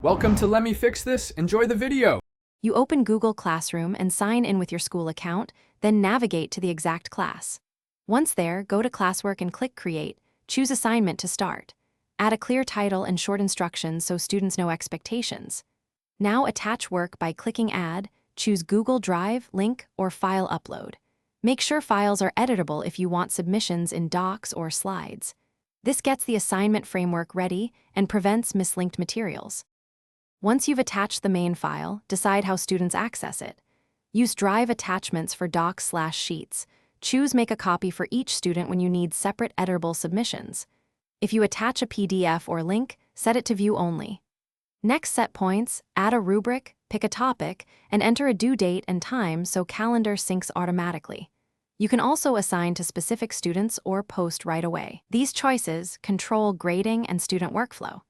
Welcome to Let Me Fix This. Enjoy the video. You open Google Classroom and sign in with your school account, then navigate to the exact class. Once there, go to Classwork and click Create. Choose Assignment to start. Add a clear title and short instructions so students know expectations. Now attach work by clicking Add, choose Google Drive, link, or file upload. Make sure files are editable if you want submissions in docs or slides. This gets the assignment framework ready and prevents mislinked materials. Once you've attached the main file, decide how students access it. Use Drive attachments for docs/sheets. Choose Make a copy for each student when you need separate editable submissions. If you attach a PDF or link, set it to view only. Next, set points, add a rubric, pick a topic, and enter a due date and time so calendar syncs automatically. You can also assign to specific students or post right away. These choices control grading and student workflow.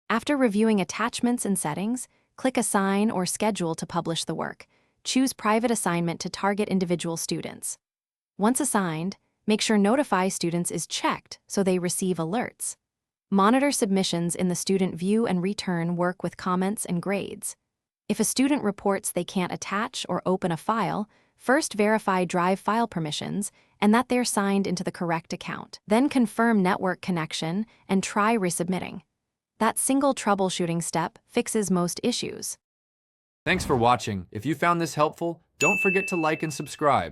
After reviewing attachments and settings, click Assign or Schedule to publish the work. Choose Private Assignment to target individual students. Once assigned, make sure Notify Students is checked so they receive alerts. Monitor submissions in the Student View and Return work with comments and grades. If a student reports they can't attach or open a file, first verify Drive file permissions and that they're signed into the correct account. Then confirm network connection and try resubmitting. That single troubleshooting step fixes most issues. Thanks for watching. If you found this helpful, don't forget to like and subscribe.